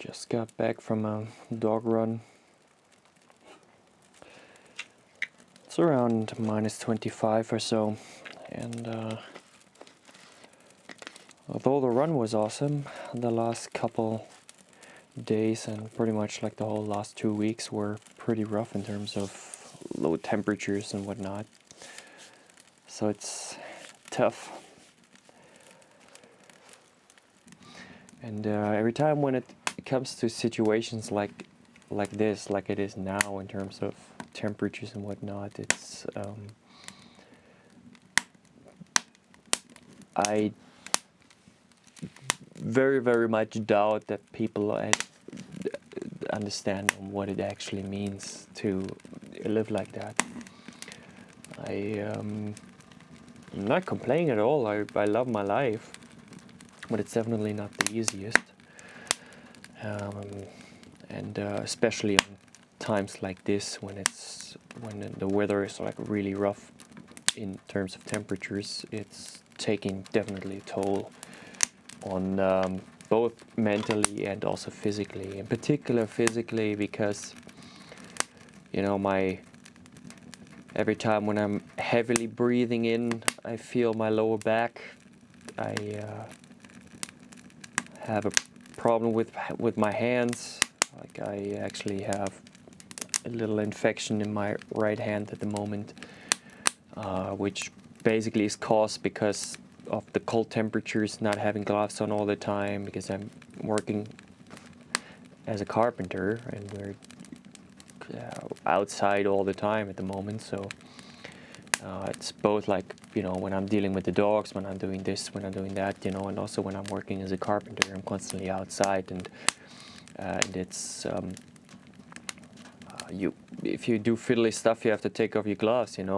Just got back from a dog run. It's around -25 or so, and although the run was awesome, the last couple days and pretty much like the whole last 2 weeks were pretty rough in terms of low temperatures and whatnot. So it's tough. And every time when it comes to situations like this, like it is now in terms of temperatures and whatnot, it's I very much doubt that people understand what it actually means to live like that. I'm not complaining at all. I love my life, but it's definitely not the easiest. And especially on times like this, when the weather is like really rough in terms of temperatures, it's taking definitely a toll on both mentally and also physically. In particular physically, because every time when I'm heavily breathing in, I feel my lower back. I have a problem with my hands. Like I actually have a little infection in my right hand at the moment, which basically is caused because of the cold temperatures, not having gloves on all the time, because I'm working as a carpenter and we're outside all the time at the moment. So it's both like, when I'm dealing with the dogs, when I'm doing this, when I'm doing that, and also when I'm working as a carpenter, I'm constantly outside, and it's if you do fiddly stuff, you have to take off your gloves, and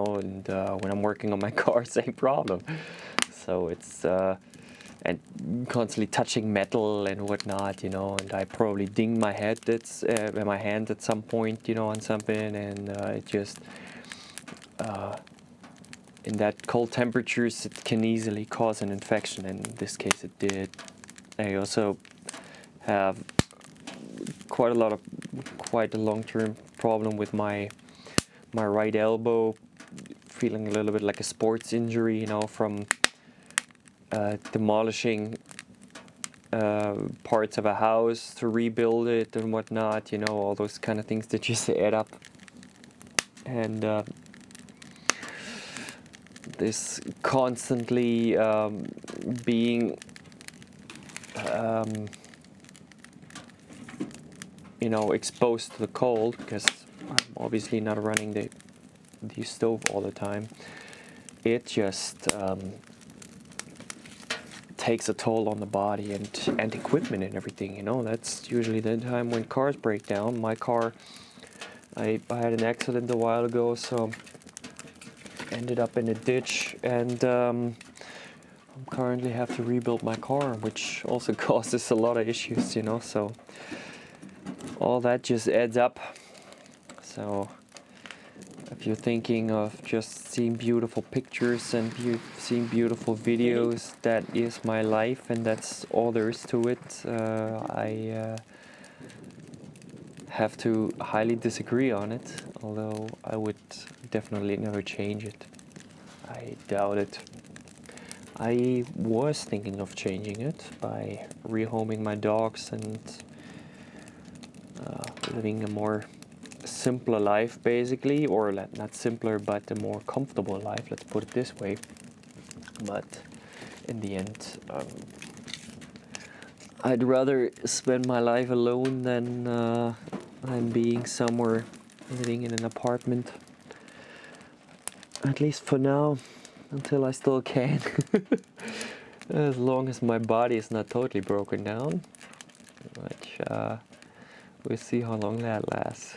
when I'm working on my car, same problem. So it's and constantly touching metal and whatnot, and I probably ding my head my hand at some point, on something, and it just in that cold temperatures, it can easily cause an infection, and in this case it did. I also have quite a long-term problem with my right elbow, feeling a little bit like a sports injury, from demolishing parts of a house to rebuild it and whatnot, all those kind of things that just add up. And this constantly being exposed to the cold, because I'm obviously not running the stove all the time, it just takes a toll on the body and equipment and everything. That's usually the time when cars break down. My car, I had an accident a while ago, so ended up in a ditch, and I currently have to rebuild my car, which also causes a lot of issues, so all that just adds up. So if you're thinking of just seeing beautiful pictures and seeing beautiful videos, that is my life, and that's all there is to it. I have to highly disagree on it, although I would definitely never change it. I doubt it. I was thinking of changing it by rehoming my dogs and living a more simpler life, basically, or not simpler, but a more comfortable life, let's put it this way. But in the end, I'd rather spend my life alone than being somewhere, living in an apartment, at least for now, until I still can. As long as my body is not totally broken down, which we'll see how long that lasts.